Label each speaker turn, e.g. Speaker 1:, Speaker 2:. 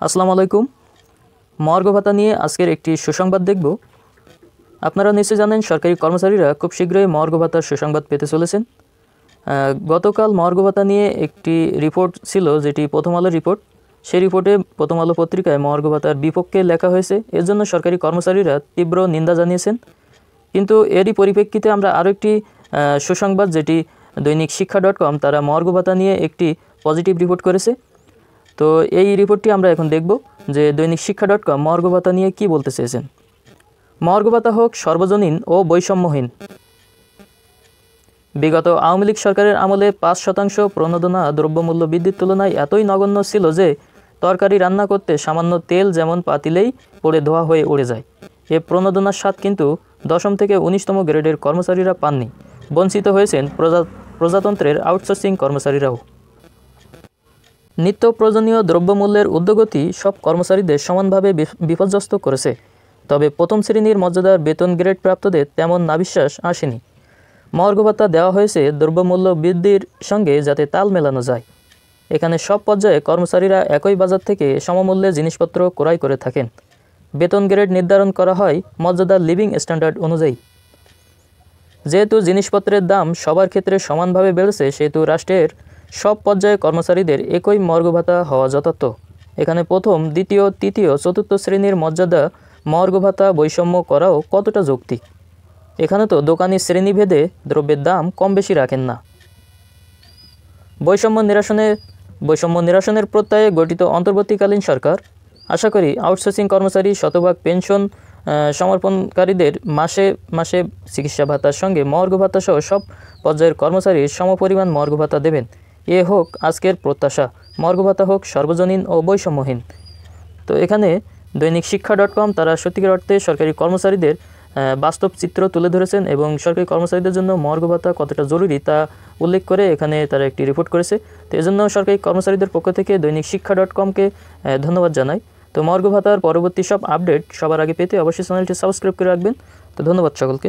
Speaker 1: আসসালামু আলাইকুম। মর্গ ভাতা নিয়ে আজকের একটি সুসংবাদ দেখব। আপনারা নিশ্চয়ই জানেন সরকারি কর্মচারীরা খুব শীঘ্রই মর্গ ভাতার সুসংবাদ পেতে চলেছেন। গতকাল মর্গ ভাতা নিয়ে একটি রিপোর্ট ছিল, যেটি প্রথম আলো রিপোর্ট। সেই রিপোর্টে প্রথম আলো পত্রিকায় মর্গ ভাতার বিপক্ষে লেখা হয়েছে। এর জন্য সরকারি কর্মচারীরা তীব্র নিন্দা জানিয়েছেন। কিন্তু এরই পরিপ্রেক্ষিতে আমরা আরও একটি সুসংবাদ, যেটি দৈনিক শিক্ষা.com, তারা মর্গ ভাতা নিয়ে একটি পজিটিভ রিপোর্ট করেছে। তো এই রিপোর্টটি আমরা এখন দেখব যে দৈনিক শিক্ষা.com মর্গ ভাতা নিয়ে কী বলতে চেয়েছেন। মর্গ ভাতা হোক সর্বজনীন ও বৈষম্যহীন। বিগত আওয়ামী লীগ সরকারের আমলে 5% প্রণোদনা দ্রব্যমূল্য বৃদ্ধির তুলনায় এতই নগণ্য ছিল যে তরকারি রান্না করতে সামান্য তেল যেমন পাতিলেই পড়ে ধোয়া হয়ে উড়ে যায়। এ প্রণোদনার স্বাদ কিন্তু 10ম থেকে 19তম গ্রেডের কর্মচারীরা পাননি। বঞ্চিত হয়েছেন প্রজাতন্ত্রের আউটসোর্সিং কর্মচারীরাও। নিত্য প্রয়োজনীয় দ্রব্যমূল্যের ঊর্ধ্বগতি সব কর্মচারীদের সমানভাবে বিপর্যস্ত করেছে। তবে প্রথম শ্রেণীর মর্যাদার বেতন গ্রেড প্রাপ্তদের তেমন নাবিশ্বাস আসেনি। মর্গ ভাতা দেওয়া হয়েছে দ্রব্যমূল্য বৃদ্ধির সঙ্গে যাতে তাল মেলানো যায়। এখানে সব পর্যায়ে কর্মচারীরা একই বাজার থেকে সমমূল্যে জিনিসপত্র ক্রয় করে থাকেন। বেতন গ্রেড নির্ধারণ করা হয় মর্যাদার লিভিং স্ট্যান্ডার্ড অনুযায়ী। যেহেতু জিনিসপত্রের দাম সবার ক্ষেত্রে সমানভাবে বেড়েছে, সেহেতু রাষ্ট্রের সব পর্যায়ে কর্মচারীদের একই মর্গ ভাতা হওয়া যথার্থ। এখানে প্রথম, দ্বিতীয়, তৃতীয়, চতুর্থ শ্রেণীর মর্যাদা মর্গ ভাতা বৈষম্য করাও কতটা যৌক্তিক? এখানে তো দোকানি শ্রেণীভেদে দ্রব্যের দাম কম বেশি রাখেন না। বৈষম্য নিরসনের প্রত্যয়ে গঠিত অন্তর্বর্তীকালীন সরকার আশা করি আউটসোর্সিং কর্মচারী শতভাগ পেনশন সমর্পণকারীদের মাসে মাসে চিকিৎসা ভাতার সঙ্গে মর্গ ভাতা সহ সব পর্যায়ের কর্মচারীর সমপরিমাণ মর্গ ভাতা দেবেন। এ হোক আজকের প্রত্যাশা, মর্গ ভাতা হোক সর্বজনীন ও বৈষম্যহীন। তো এখানে দৈনিক শিক্ষা.com তারা সত্যিকার অর্থে সরকারি কর্মচারীদের বাস্তব চিত্র তুলে ধরেছেন এবং সরকারি কর্মচারীদের জন্য মর্গ ভাতা কতটা জরুরি তা উল্লেখ করে এখানে তারা একটি রিপোর্ট করেছে। তো এজন্য সরকারি কর্মচারীদের পক্ষ থেকে দৈনিক শিক্ষা.comকে ধন্যবাদ জানাই। তো মর্গ ভাতার পরবর্তী সব আপডেট সবার আগে পেতে অবশ্যই চ্যানেলটি সাবস্ক্রাইব করে রাখবেন। তো ধন্যবাদ সকলকে।